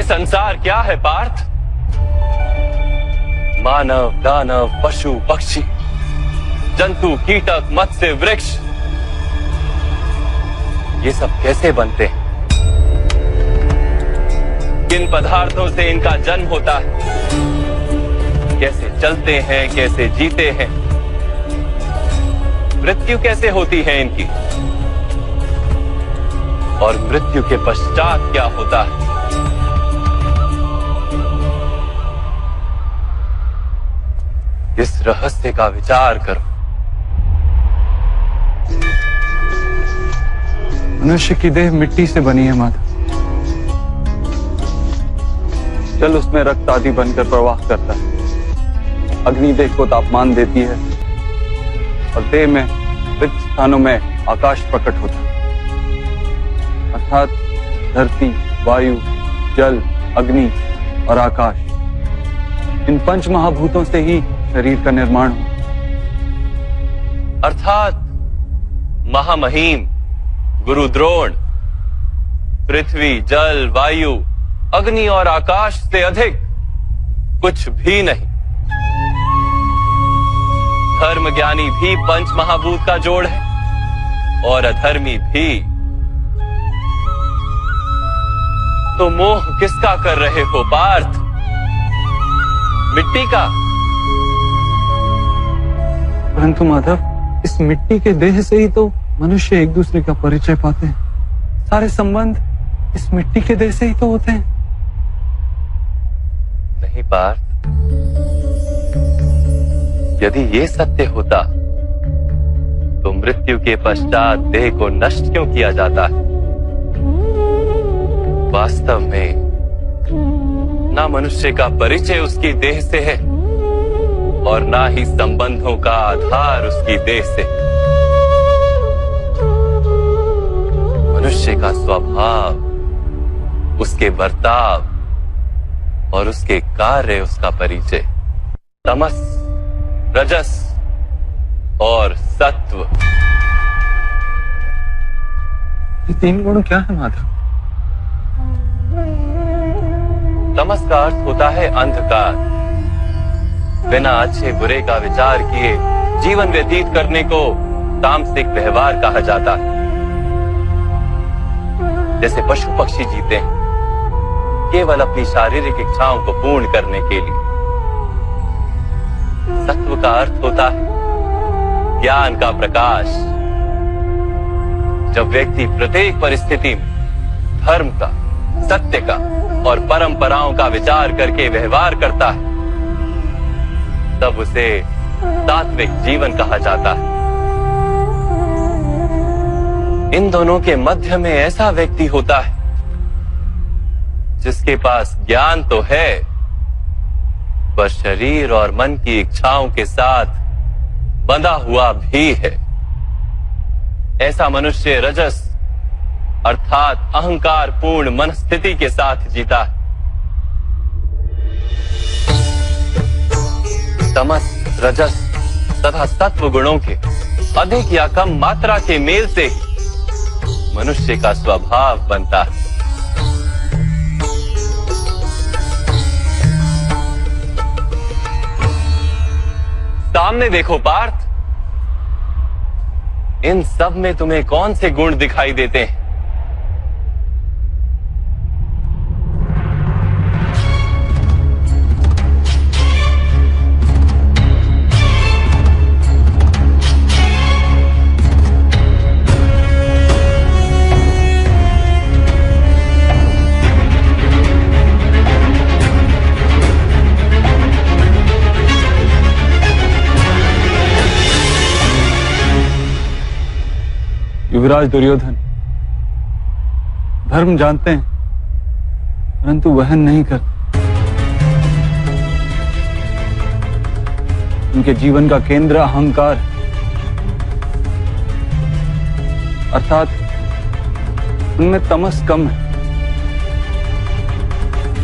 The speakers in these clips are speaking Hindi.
संसार क्या है पार्थ? मानव, दानव, पशु, पक्षी, जंतु, कीटक, मत्स्य, वृक्ष, ये सब कैसे बनते हैं? किन पदार्थों से इनका जन्म होता है? कैसे चलते हैं, कैसे जीते हैं? मृत्यु कैसे होती है इनकी? और मृत्यु के पश्चात क्या होता है? इस रहस्य का विचार करो। मनुष्य की देह मिट्टी से बनी है माता। जल उसमें रक्त आदि बनकर प्रवाह करता है। अग्नि देह को तापमान देती है और देह में रिक्त स्थानों में आकाश प्रकट होता है। अर्थात धरती, वायु, जल, अग्नि और आकाश, इन पंच महाभूतों से ही शरीर का निर्माण हो। अर्थात महामहिम गुरु द्रोण पृथ्वी, जल, वायु, अग्नि और आकाश से अधिक कुछ भी नहीं। धर्म ज्ञानी भी पंच महाभूत का जोड़ है और अधर्मी भी। तो मोह किसका कर रहे हो पार्थ? मिट्टी का? परंतु माधव, इस मिट्टी के देह से ही तो मनुष्य एक दूसरे का परिचय पाते हैं। सारे संबंध इस मिट्टी के देह से ही तो होते हैं। नहीं पार्थ, यदि ये सत्य होता तो मृत्यु के पश्चात देह को नष्ट क्यों किया जाता है? वास्तव में ना मनुष्य का परिचय उसकी देह से है और ना ही संबंधों का आधार उसकी देह से। मनुष्य का स्वभाव, उसके बर्ताव और उसके कार्य उसका परिचय। तमस, रजस और सत्व, ये तीन गुण क्या है माधव? तमस का अर्थ होता है अंधकार। बिना अच्छे बुरे का विचार किए जीवन व्यतीत करने को तामसिक व्यवहार कहा जाता है। जैसे पशु पक्षी जीते हैं केवल अपनी शारीरिक इच्छाओं को पूर्ण करने के लिए। सत्व का अर्थ होता है ज्ञान का प्रकाश। जब व्यक्ति प्रत्येक परिस्थिति में धर्म का, सत्य का और परंपराओं का विचार करके व्यवहार करता है, तब उसे सात्विक जीवन कहा जाता है। इन दोनों के मध्य में ऐसा व्यक्ति होता है जिसके पास ज्ञान तो है, पर शरीर और मन की इच्छाओं के साथ बंधा हुआ भी है। ऐसा मनुष्य रजस अर्थात अहंकार पूर्ण मनस्थिति के साथ जीता है। तमस, रजस तथा सत्व गुणों के अधिक या कम मात्रा के मेल से ही मनुष्य का स्वभाव बनता है। सामने देखो पार्थ, इन सब में तुम्हें कौन से गुण दिखाई देते हैं? युवराज दुर्योधन धर्म जानते हैं परंतु वहन नहीं करते। उनके जीवन का केंद्र अहंकार, अर्थात उनमें तमस कम है,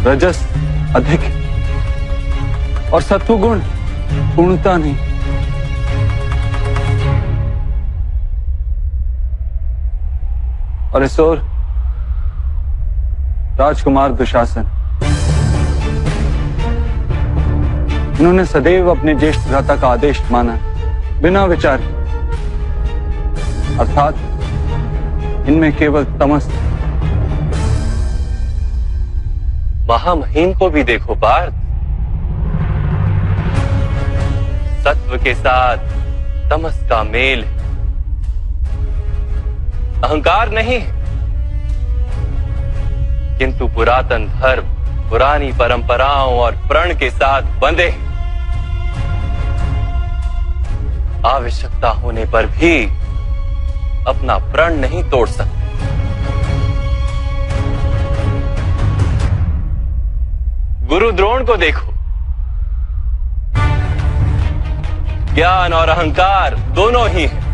रजस अधिक है और सत्वगुण पूर्णता नहीं। और इस ओर राजकुमार दुशासन इन्होंने सदैव अपने ज्येष्ठ भ्राता का आदेश माना, बिना विचार के। अर्थात इनमें केवल तमस। महामहिम को भी देखो पार्थ, सत्व के साथ तमस का मेल है। अहंकार नहीं, किंतु पुरातन धर्म, पुरानी परंपराओं और प्रण के साथ बंधे। आवश्यकता होने पर भी अपना प्रण नहीं तोड़ सकते। गुरु द्रोण को देखो, ज्ञान और अहंकार दोनों ही हैं।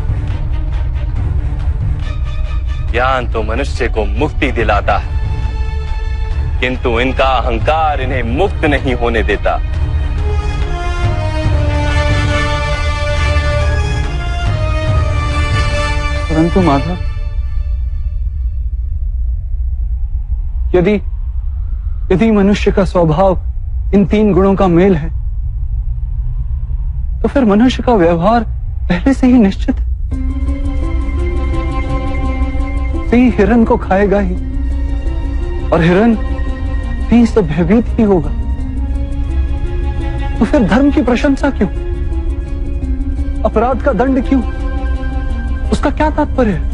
ज्ञान तो मनुष्य को मुक्ति दिलाता है, किंतु इनका अहंकार इन्हें मुक्त नहीं होने देता। परंतु माधव, यदि मनुष्य का स्वभाव इन तीन गुणों का मेल है, तो फिर मनुष्य का व्यवहार पहले से ही निश्चित है। सिंह हिरण को खाएगा ही, और हिरण सिंह से भयभीत ही होगा। तो फिर धर्म की प्रशंसा क्यों? अपराध का दंड क्यों? उसका क्या तात्पर्य है?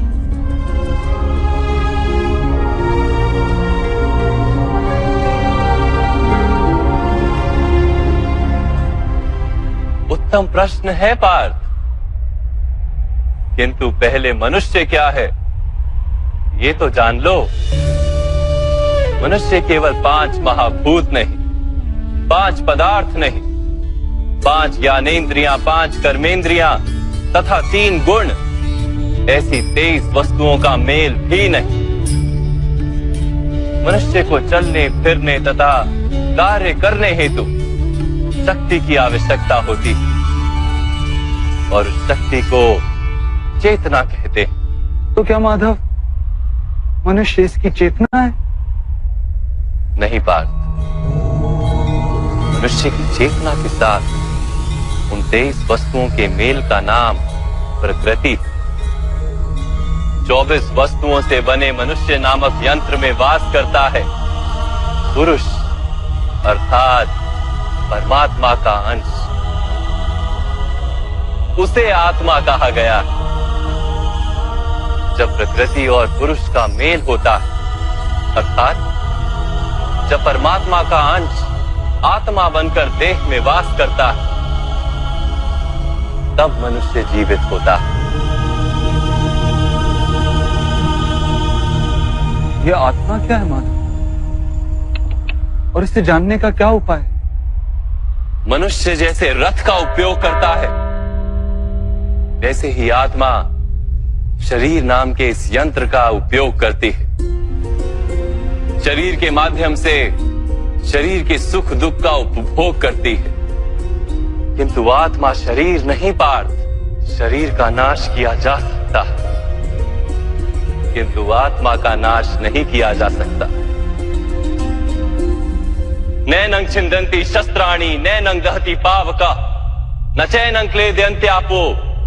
उत्तम प्रश्न है पार्थ, किंतु पहले मनुष्य क्या है ये तो जान लो। मनुष्य केवल 5 महाभूत नहीं, 5 पदार्थ नहीं, 5 ज्ञानेंद्रियां, 5 कर्मेंद्रियां तथा 3 गुण, ऐसी 23 वस्तुओं का मेल भी नहीं। मनुष्य को चलने फिरने तथा कार्य करने हेतु शक्ति की आवश्यकता होती है, और उस शक्ति को चेतना कहते हैं। तो क्या माधव, मनुष्य इसकी चेतना है? नहीं पार्थ, मनुष्य की चेतना के साथ उन 23 वस्तुओं के मेल का नाम प्रकृति। 24 वस्तुओं से बने मनुष्य नामक यंत्र में वास करता है पुरुष, अर्थात परमात्मा का अंश। उसे आत्मा कहा गया है। जब प्रकृति और पुरुष का मेल होता है, अर्थात जब परमात्मा का अंश आत्मा बनकर देह में वास करता है, तब मनुष्य जीवित होता है। यह आत्मा क्या है माधव, और इसे जानने का क्या उपाय? मनुष्य जैसे रथ का उपयोग करता है, वैसे ही आत्मा शरीर नाम के इस यंत्र का उपयोग करती है। शरीर के माध्यम से शरीर के सुख दुख का उपभोग करती है, किंतु आत्मा शरीर नहीं पार्थ। शरीर का नाश किया जा सकता है, किंतु आत्मा का नाश नहीं किया जा सकता। नैनं छिन्दन्ति शस्त्राणि नैनं दहति पावका, न चैनं क्लेदयन्त्यापो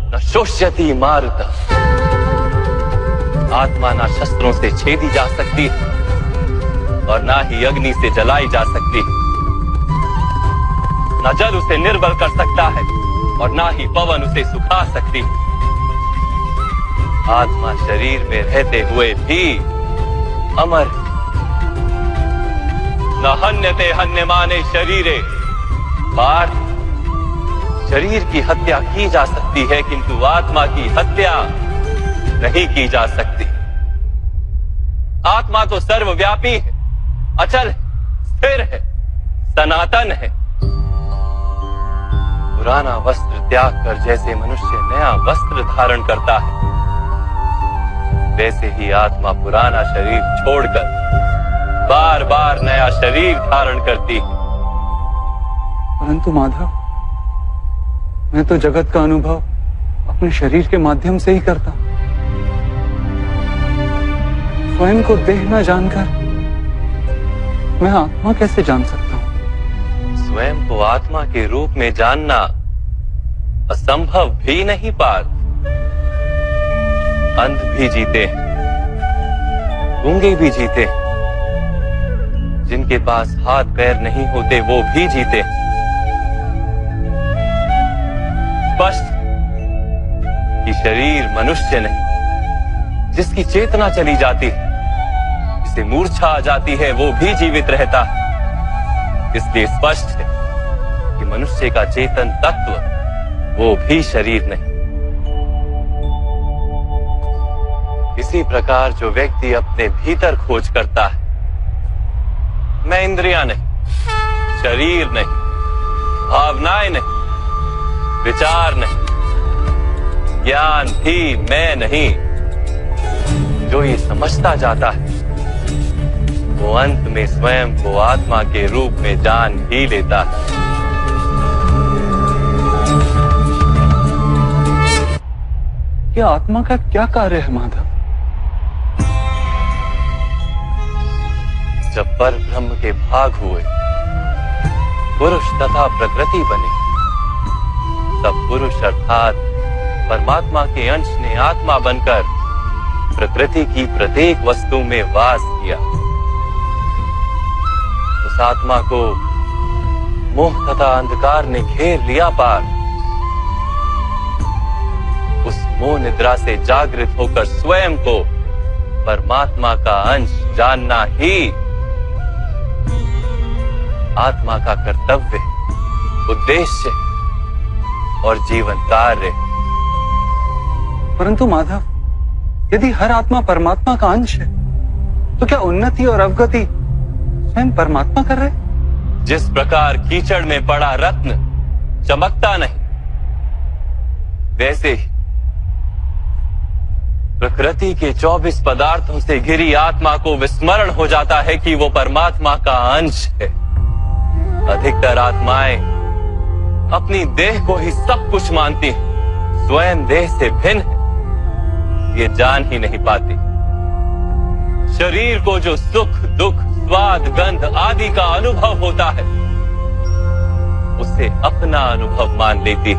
न शोष्यति मारुतः। आत्मा ना शस्त्रों से छेदी जा सकती है और ना ही अग्नि से जलाई जा सकती है। न जल उसे निर्बल कर सकता है और ना ही पवन उसे सुखा सकती है। आत्मा शरीर में रहते हुए भी अमर, न हन्यते हन्यमाने शरीरे। पार्थ, शरीर की हत्या की जा सकती है, किंतु आत्मा की हत्या नहीं की जा सकती। आत्मा तो सर्वव्यापी है, अचल, स्थिर है, सनातन है। पुराना वस्त्र त्याग कर जैसे मनुष्य नया वस्त्र धारण करता है, वैसे ही आत्मा पुराना शरीर छोड़कर बार बार नया शरीर धारण करती है। परंतु माधव, मैं तो जगत का अनुभव अपने शरीर के माध्यम से ही करता हूं। स्वयं को देह न जानकर मैं आत्मा कैसे जान सकता हूं? स्वयं को आत्मा के रूप में जानना असंभव भी नहीं पार्थ। अंध भी जीते हैं, गूंगे भी जीते हैं, जिनके पास हाथ पैर नहीं होते वो भी जीते हैं। स्पष्ट कि शरीर मनुष्य नहीं, जिसकी चेतना चली जाती है, जिसे मूर्छा आ जाती है, वो भी जीवित रहता है। इसलिए स्पष्ट है कि मनुष्य का चेतन तत्व वो भी शरीर नहीं। इसी प्रकार जो व्यक्ति अपने भीतर खोज करता है, मैं इंद्रियां नहीं, शरीर नहीं, भावनाएं नहीं, विचार नहीं, ज्ञान भी मैं नहीं, जो ये समझता जाता है, वो अंत में स्वयं को आत्मा के रूप में जान ही लेता है। ये आत्मा का क्या कार्य है माधव? जब पर ब्रह्म के भाग हुए, पुरुष तथा प्रकृति बने, तब पुरुष अर्थात परमात्मा के अंश ने आत्मा बनकर प्रकृति की प्रत्येक वस्तु में वास किया। उस आत्मा को मोह तथा अंधकार ने घेर लिया पार। उस मोह निद्रा से जागृत होकर स्वयं को परमात्मा का अंश जानना ही आत्मा का कर्तव्य, उद्देश्य और जीवन कार्य। परंतु माधव, यदि हर आत्मा परमात्मा का अंश है, तो क्या उन्नति और अवगति स्वयं परमात्मा कर रहे? जिस प्रकार कीचड़ में पड़ा रत्न चमकता नहीं, वैसे ही प्रकृति के 24 पदार्थों से घिरी आत्मा को विस्मरण हो जाता है कि वो परमात्मा का अंश है। अधिकतर आत्माएं अपनी देह को ही सब कुछ मानती हैं, स्वयं देह से भिन्न है ये जान ही नहीं पाती। शरीर को जो सुख, दुख, स्वाद, गंध आदि का अनुभव होता है, उसे अपना अनुभव मान लेती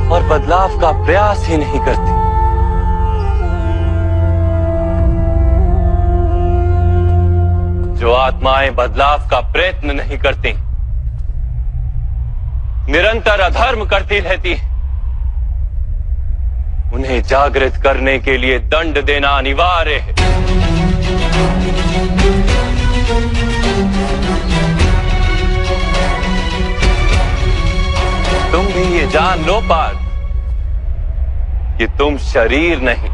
और बदलाव का प्रयास ही नहीं करती। जो आत्माएं बदलाव का प्रयत्न नहीं करती, निरंतर अधर्म करती रहती हैं, उन्हें जागृत करने के लिए दंड देना अनिवार्य है। तुम भी ये जान लो पार्थ कि तुम शरीर नहीं,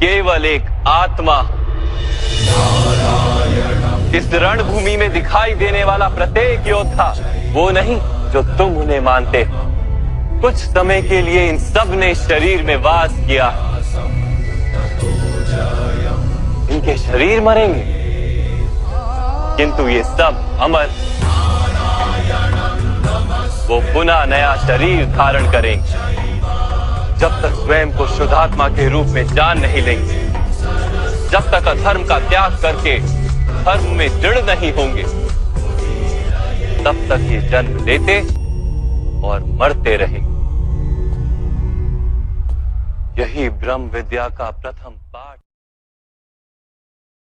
केवल एक आत्मा। इस रणभूमि में दिखाई देने वाला प्रत्येक योद्धा वो नहीं जो तुम उन्हें मानते हो। कुछ समय के लिए इन सब ने शरीर में वास किया, इनके शरीर मरेंगे, किंतु ये सब अमर, वो पुनः नया शरीर धारण करेंगे। जब तक स्वयं को शुद्धात्मा के रूप में जान नहीं लेंगे, जब तक अधर्म का त्याग करके धर्म में दृढ़ नहीं होंगे, तब तक ये जन्म लेते और मरते रहेंगे। यही ब्रह्म विद्या का प्रथम